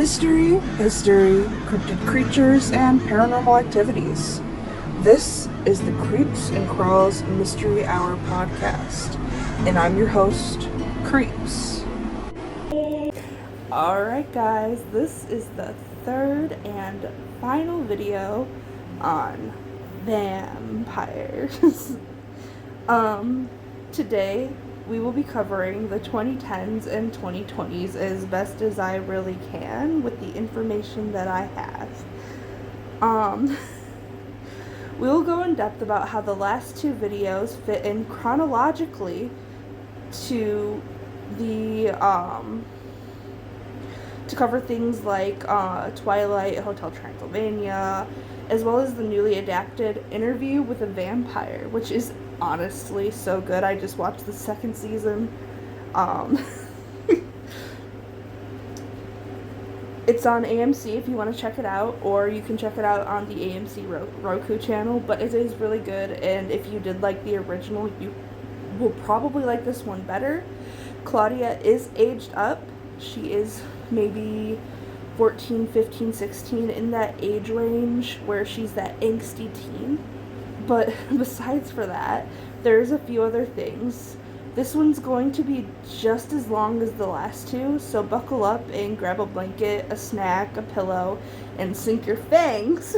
mystery, history, cryptid creatures, and paranormal activities. This is the Creeps and Crawls Mystery Hour podcast, and I'm your host, Creeps. Alright guys, this is the third and final video on vampires. Today we will be covering the 2010s and 2020s as best as I really can with the information that I have. We will go in depth about how the last two videos fit in chronologically to the to cover things like Twilight, Hotel Transylvania, as well as the newly adapted Interview with a Vampire, which is honestly so good. I just watched the second season. It's on AMC if you want to check it out, or you can check it out on the AMC Roku channel, but it is really good, and if you did like the original, you will probably like this one better. Claudia is aged up. She is maybe 14, 15, 16, in that age range where she's that angsty teen. But besides for that, there's a few other things. This one's going to be just as long as the last two, so buckle up and grab a blanket, a snack, a pillow, and sink your fangs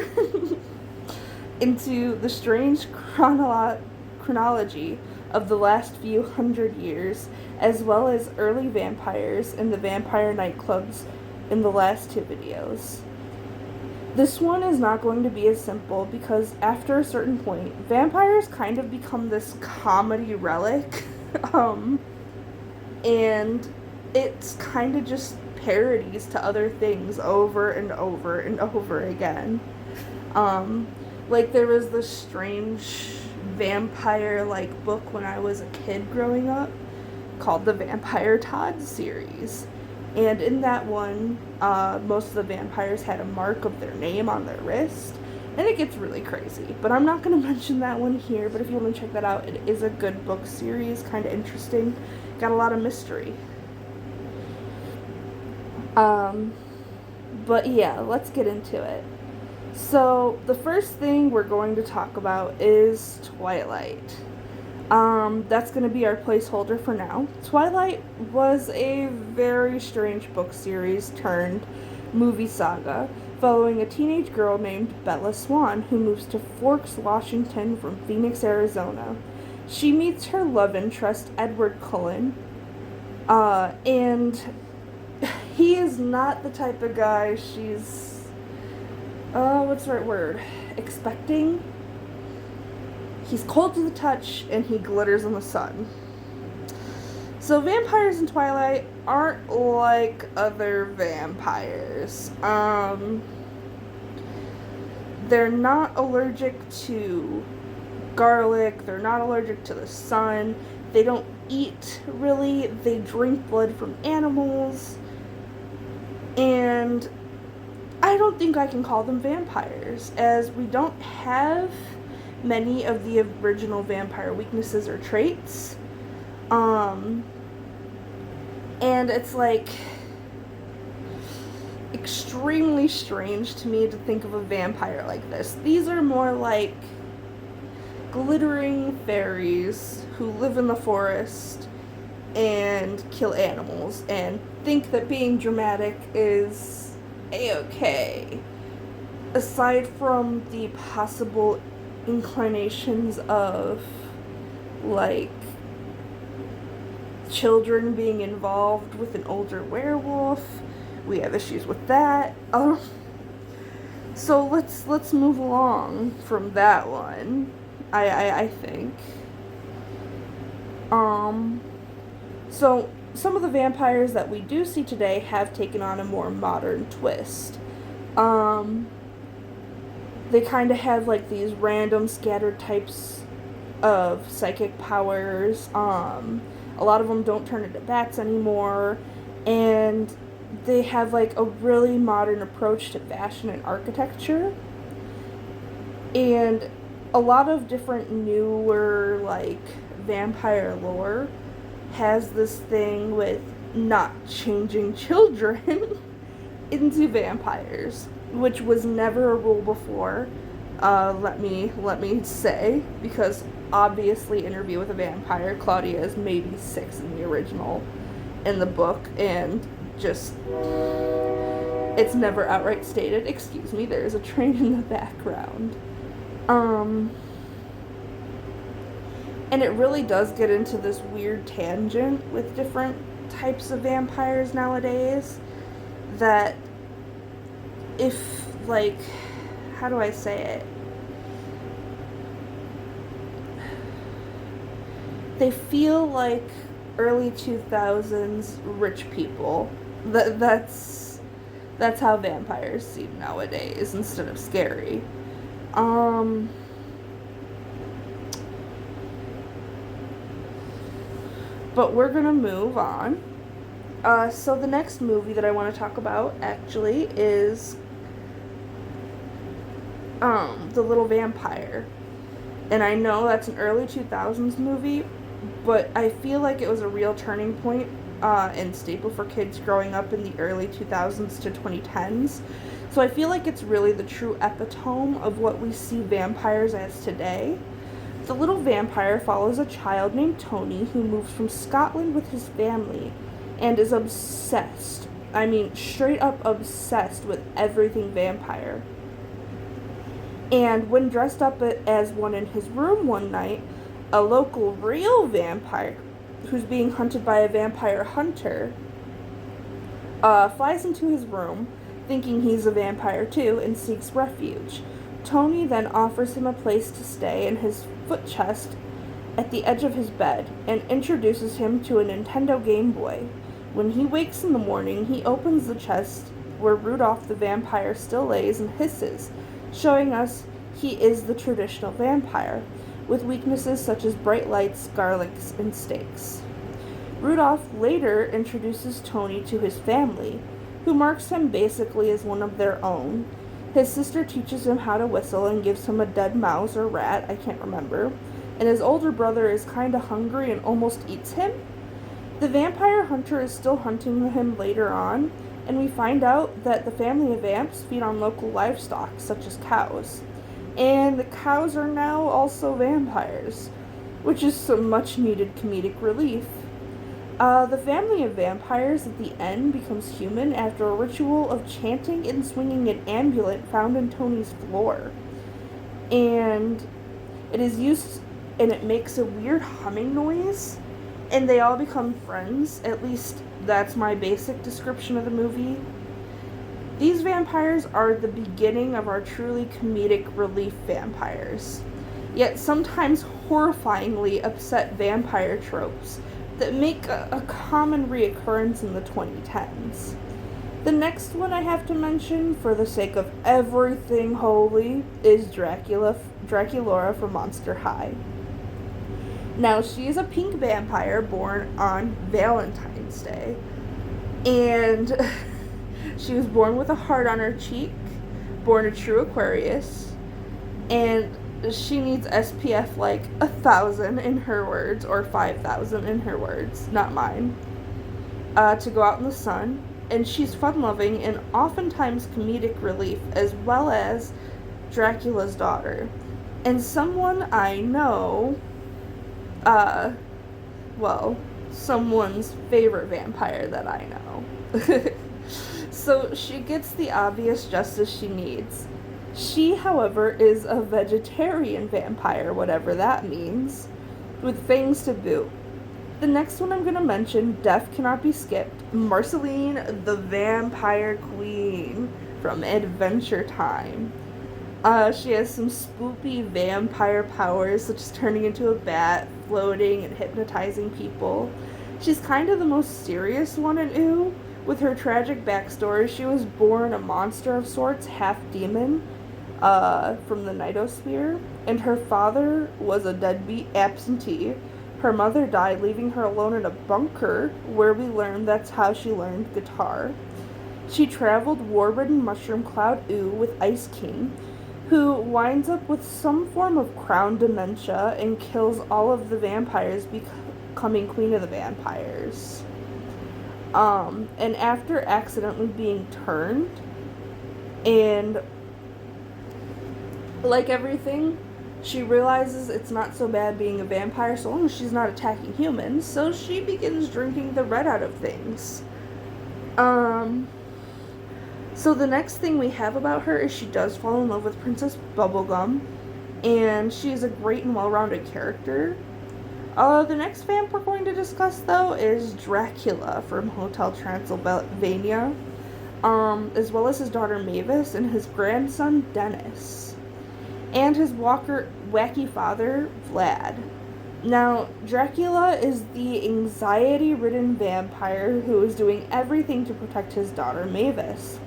into the strange chronology of the last few hundred years, as well as early vampires and the vampire nightclubs in the last two videos. This one is not going to be as simple because after a certain point, vampires kind of become this comedy relic, and it's kind of just parodies to other things over and over and over again. Like there was this strange vampire-like book when I was a kid growing up called the Vampire Todd series. And in that one, most of the vampires had a mark of their name on their wrist. And it gets really crazy. But I'm not going to mention that one here. But if you want to check that out, it is a good book series. Kind of interesting. Got a lot of mystery. But yeah, let's get into it. So, the first thing we're going to talk about is Twilight. That's going to be our placeholder for now. Twilight was a very strange book series turned movie saga, following a teenage girl named Bella Swan who moves to Forks, Washington from Phoenix, Arizona. She meets her love interest, Edward Cullen, and he is not the type of guy she's, what's the right word, expecting. He's cold to the touch, and he glitters in the sun. So vampires in Twilight aren't like other vampires. They're not allergic to garlic. They're not allergic to the sun. They don't eat, really. They drink blood from animals. And I don't think I can call them vampires, as we don't have many of the original vampire weaknesses or traits. And it's like extremely strange to me to think of a vampire like this. These are more like glittering fairies who live in the forest and kill animals and think that being dramatic is a-okay. Aside from the possible inclinations of like children being involved with an older werewolf, we have issues with that. So let's move along from that one. I think. So some of the vampires that we do see today have taken on a more modern twist. They kind of have like these random scattered types of psychic powers. A lot of them don't turn into bats anymore, and they have like a really modern approach to fashion and architecture. And a lot of different newer like vampire lore has this thing with not changing children into vampires, which was never a rule before. Let me say, because obviously Interview with a Vampire, Claudia is maybe 6 in the original, in the book, and just, it's never outright stated. Excuse me, there is a train in the background. And it really does get into this weird tangent with different types of vampires nowadays, that if, like, how do I say it? They feel like early 2000s rich people. That's how vampires seem nowadays instead of scary. But we're gonna move on. So the next movie that I want to talk about actually is The Little Vampire. And I know that's an early 2000s movie, but I feel like it was a real turning point and staple for kids growing up in the early 2000s to 2010s. So I feel like it's really the true epitome of what we see vampires as today. The Little Vampire follows a child named Tony who moves from Scotland with his family and is obsessed, I mean straight up obsessed with everything vampire. And when dressed up as one in his room one night, a local real vampire, who's being hunted by a vampire hunter, flies into his room, thinking he's a vampire too, and seeks refuge. Tony then offers him a place to stay in his foot chest at the edge of his bed, and introduces him to a Nintendo Game Boy. When he wakes in the morning, he opens the chest where Rudolph the vampire still lays and hisses, showing us he is the traditional vampire, with weaknesses such as bright lights, garlics, and steaks. Rudolph later introduces Tony to his family, who marks him basically as one of their own. His sister teaches him how to whistle and gives him a dead mouse or rat, I can't remember, and his older brother is kinda hungry and almost eats him. The vampire hunter is still hunting him later on, and we find out that the family of vamps feed on local livestock, such as cows. And the cows are now also vampires, which is some much needed comedic relief. The family of vampires at the end becomes human after a ritual of chanting and swinging an amulet found in Tony's floor. And it is used, and it makes a weird humming noise, and they all become friends. At least that's my basic description of the movie. These vampires are the beginning of our truly comedic relief vampires, yet sometimes horrifyingly upset vampire tropes that make a common reoccurrence in the 2010s. The next one I have to mention, for the sake of everything holy, is Draculaura from Monster High. Now, she is a pink vampire born on Valentine's Day, and she was born with a heart on her cheek, born a true Aquarius, and she needs SPF like 1,000 in her words, or 5,000 in her words, not mine, to go out in the sun. And she's fun-loving and oftentimes comedic relief, as well as Dracula's daughter. And someone I know, someone's favorite vampire that I know. So she gets the obvious justice she needs. She, however, is a vegetarian vampire, whatever that means, with fangs to boot. The next one I'm going to mention, death cannot be skipped, Marceline, the Vampire Queen from Adventure Time. She has some spoopy vampire powers, such as turning into a bat, floating, and hypnotizing people. She's kind of the most serious one in Ooh. With her tragic backstory, she was born a monster of sorts, half demon, from the Nightosphere, and her father was a deadbeat absentee. Her mother died, leaving her alone in a bunker, where we learned that's how she learned guitar. She traveled war-ridden mushroom cloud Ooh with Ice King, who winds up with some form of crown dementia and kills all of the vampires, becoming queen of the vampires. And after accidentally being turned, and like everything, she realizes it's not so bad being a vampire so long as she's not attacking humans, so she begins drinking the red out of things. So the next thing we have about her is she does fall in love with Princess Bubblegum, and she is a great and well-rounded character. The next vamp we're going to discuss, though, is Dracula from Hotel Transylvania, as well as his daughter Mavis and his grandson Dennis, and his wacky father Vlad. Now, Dracula is the anxiety-ridden vampire who is doing everything to protect his daughter Mavis,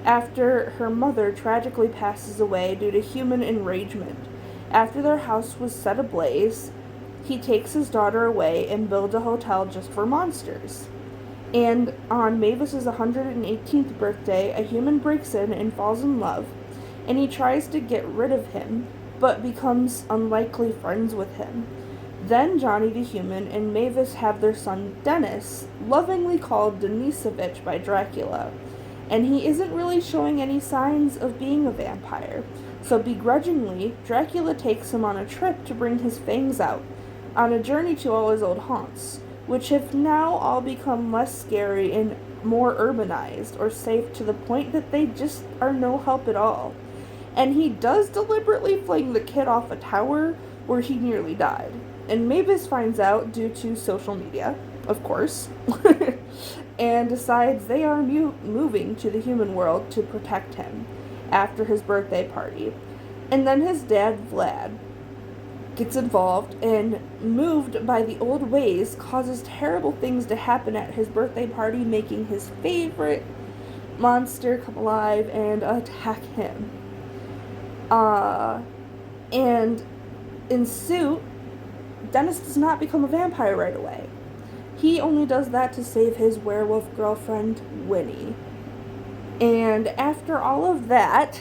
after her mother tragically passes away due to human enragement. After their house was set ablaze, he takes his daughter away and builds a hotel just for monsters. And on Mavis's 118th birthday, a human breaks in and falls in love, and he tries to get rid of him, but becomes unlikely friends with him. Then Johnny the human and Mavis have their son Dennis, lovingly called Denisovich by Dracula, and he isn't really showing any signs of being a vampire. So begrudgingly, Dracula takes him on a trip to bring his fangs out, on a journey to all his old haunts, which have now all become less scary and more urbanized or safe to the point that they just are no help at all. And he does deliberately fling the kid off a tower where he nearly died. And Mavis finds out due to social media, of course, and decides they are moving to the human world to protect him after his birthday party. And then his dad, Vlad, gets involved and, moved by the old ways, causes terrible things to happen at his birthday party, making his favorite monster come alive and attack him. And in suit, Dennis does not become a vampire right away. He only does that to save his werewolf girlfriend, Winnie. And after all of that,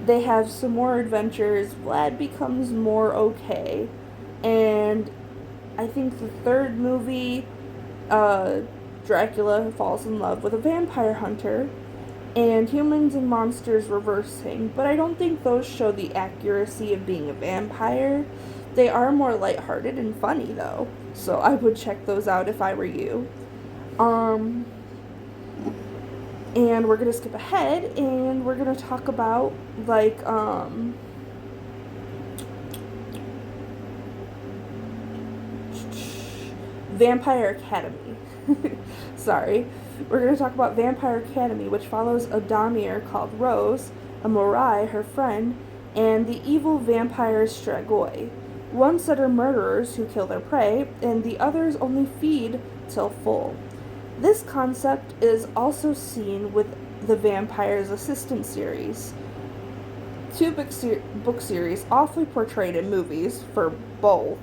they have some more adventures. Vlad becomes more okay. And I think the third movie, Dracula falls in love with a vampire hunter, and humans and monsters reversing. But I don't think those show the accuracy of being a vampire. They are more lighthearted and funny, though. So I would check those out if I were you. And we're going to skip ahead, and we're going to talk about, like, Vampire Academy. Sorry. We're going to talk about Vampire Academy, which follows a Dahmer called Rose, a Morai, her friend, and the evil vampire Strigoi. One set are murderers who kill their prey, and the others only feed till full. This concept is also seen with the Vampire's Assistant series. Two book series awfully portrayed in movies for both,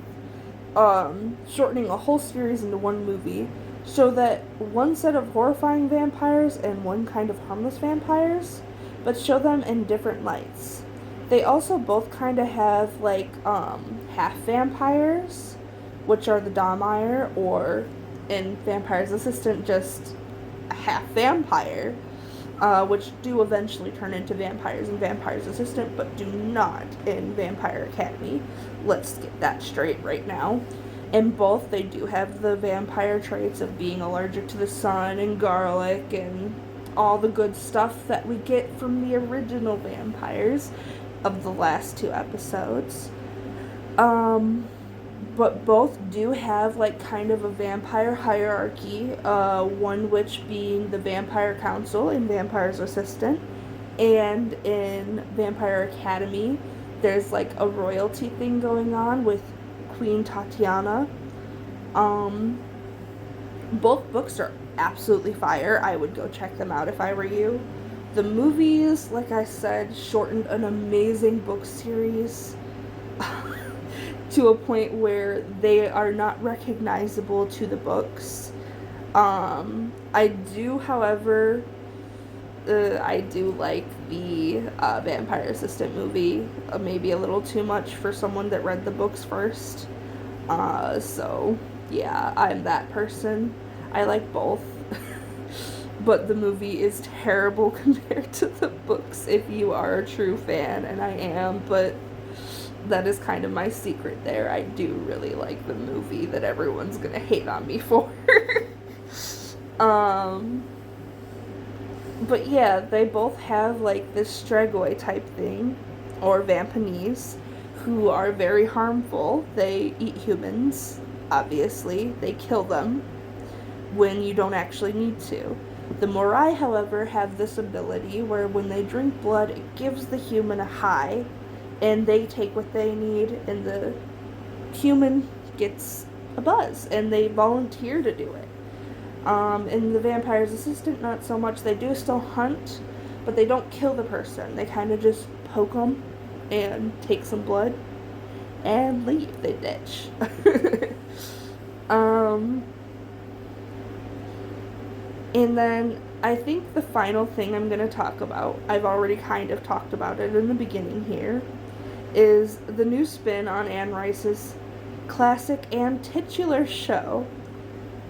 shortening a whole series into one movie, show that one set of horrifying vampires and one kind of harmless vampires, but show them in different lights. They also both kind of have, like, half vampires, which are the Dahmer, or in Vampire's Assistant, just a half vampire, which do eventually turn into vampires in Vampire's Assistant, but do not in Vampire Academy. Let's get that straight right now. In both, they do have the vampire traits of being allergic to the sun and garlic and all the good stuff that we get from the original vampires of the last two episodes. But both do have, like, kind of a vampire hierarchy, one which being the Vampire Council in Vampire's Assistant, and in Vampire Academy, there's, like, a royalty thing going on with Queen Tatiana. Both books are absolutely fire. I would go check them out if I were you. The movies, like I said, shortened an amazing book series to a point where they are not recognizable to the books. I do, however, I do like the Vampire Assistant movie, maybe a little too much for someone that read the books first. So, yeah, I'm that person. I like both. But the movie is terrible compared to the books if you are a true fan, and I am, but that is kind of my secret there. I do really like the movie that everyone's gonna hate on me for. But yeah, they both have like this Strigoi type thing, or Vampanese, who are very harmful. They eat humans, obviously. They kill them when you don't actually need to. The Morai, however, have this ability where when they drink blood, it gives the human a high, and they take what they need, and the human gets a buzz, and they volunteer to do it. And the vampire's assistant, not so much. They do still hunt, but they don't kill the person. They kind of just poke them and take some blood and leave. They ditch. And then I think the final thing I'm going to talk about, I've already kind of talked about it in the beginning here, is the new spin on Anne Rice's classic and titular show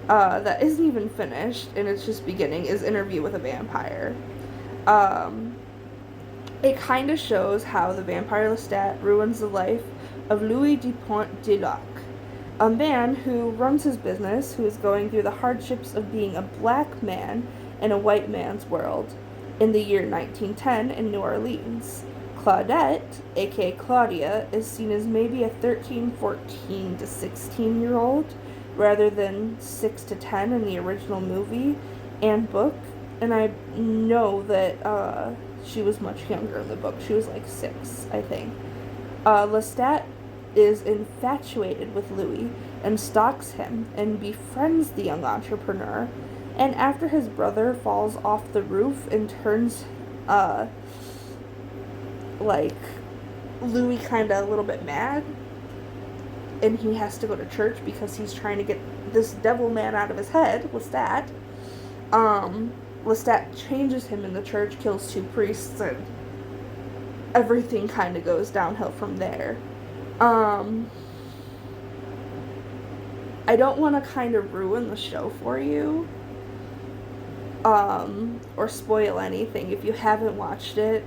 that isn't even finished and it's just beginning, is Interview with a Vampire. It kind of shows how the vampire Lestat ruins the life of Louis Dupont de Lac, a man who runs his business, who is going through the hardships of being a black man in a white man's world in the year 1910 in New Orleans. Claudette, aka Claudia, is seen as maybe a 13, 14 to 16-year-old rather than 6 to 10 in the original movie and book. And I know that she was much younger in the book. She was like 6, I think. Lestat is infatuated with Louis and stalks him and befriends the young entrepreneur. And after his brother falls off the roof and turns, Louis kind of a little bit mad, and he has to go to church because he's trying to get this devil man out of his head, Lestat. Lestat changes him in the church, kills 2 priests, and everything kind of goes downhill from there. I don't want to kind of ruin the show for you, or spoil anything if you haven't watched it.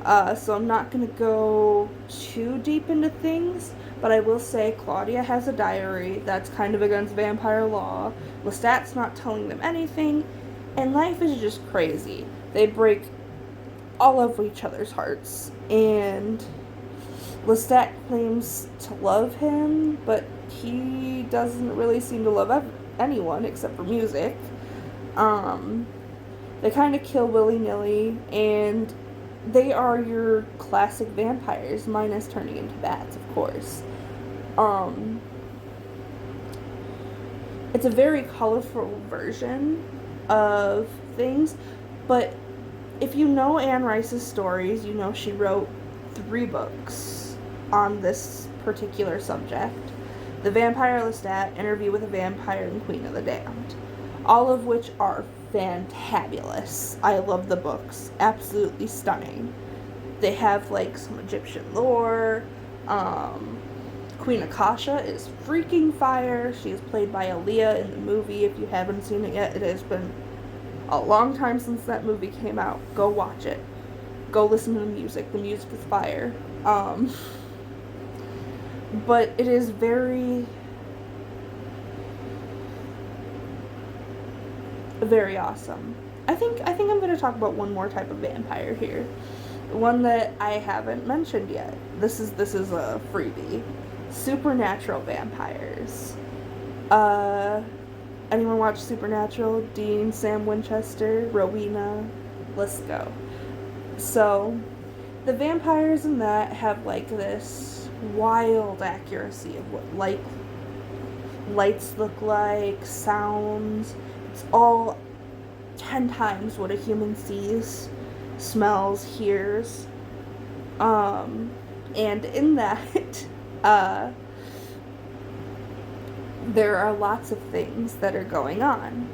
So I'm not going to go too deep into things, but I will say Claudia has a diary that's kind of against vampire law. Lestat's not telling them anything, and life is just crazy. They break all of each other's hearts, and Lestat claims to love him, but he doesn't really seem to love anyone except for music. They kind of kill willy-nilly, and they are your classic vampires, minus turning into bats, of course. It's a very colorful version of things, but if you know Anne Rice's stories, you know she wrote 3 books on this particular subject. The Vampire Lestat, Interview with a Vampire, and Queen of the Damned. All of which are fantabulous. I love the books. Absolutely stunning. They have like some Egyptian lore. Queen Akasha is freaking fire. She is played by Aaliyah in the movie. If you haven't seen it yet, it has been a long time since that movie came out. Go watch it. Go listen to the music. The music is fire. But it is very, very awesome. I think I'm going to talk about one more type of vampire here. One that I haven't mentioned yet. This is a freebie. Supernatural vampires. Anyone watch Supernatural? Dean, Sam Winchester, Rowena, let's go. So, the vampires in that have like this wild accuracy of what lights look like, sounds. It's all 10 times what a human sees, smells, hears. And in that, there are lots of things that are going on.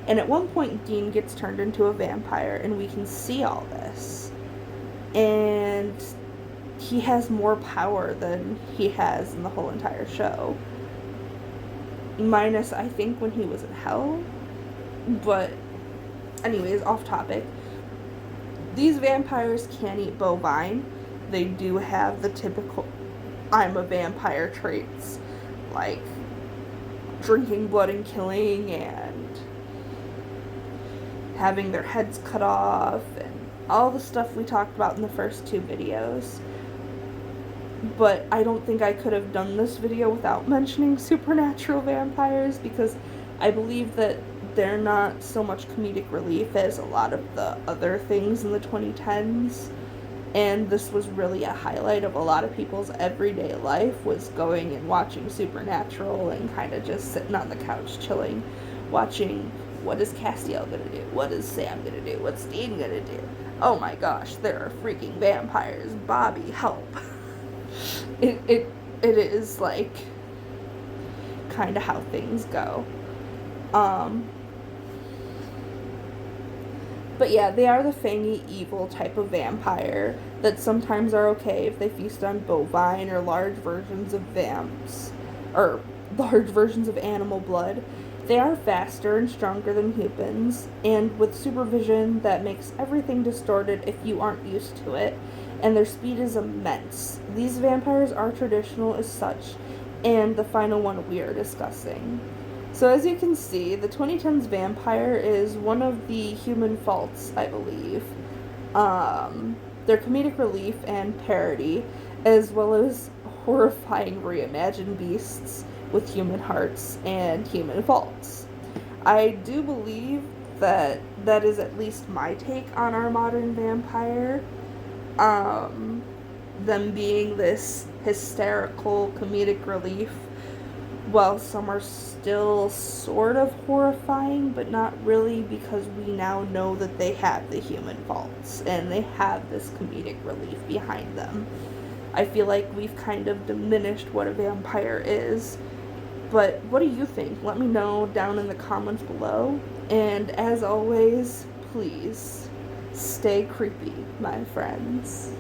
And at one point, Dean gets turned into a vampire, and we can see all this. And he has more power than he has in the whole entire show. minus I think when he was in hell. But anyways, off topic. These vampires can eat bovine. They do have the typical I'm a vampire traits, like drinking blood and killing and having their heads cut off and all the stuff we talked about in the first 2 videos. But I don't think I could have done this video without mentioning supernatural vampires, because I believe that they're not so much comedic relief as a lot of the other things in the 2010s. And this was really a highlight of a lot of people's everyday life, was going and watching Supernatural and kind of just sitting on the couch chilling, watching what is Castiel gonna do, what is Sam gonna do, what's Dean gonna do. Oh my gosh, there are freaking vampires. Bobby, help. It is like kind of how things go. But yeah, they are the fangy, evil type of vampire that sometimes are okay if they feast on bovine or large versions of vamps, or large versions of animal blood. They are faster and stronger than humans, and with supervision that makes everything distorted if you aren't used to it, and their speed is immense. These vampires are traditional as such, and the final one we are discussing. So as you can see, the 2010s vampire is one of the human faults, I believe. Their comedic relief and parody, as well as horrifying reimagined beasts with human hearts and human faults. I do believe that that is at least my take on our modern vampire. Them being this hysterical comedic relief, while some are still sort of horrifying, but not really, because we now know that they have the human faults and they have this comedic relief behind them. I feel like we've kind of diminished what a vampire is. But what do you think? Let me know down in the comments below. And as always, please stay creepy, my friends.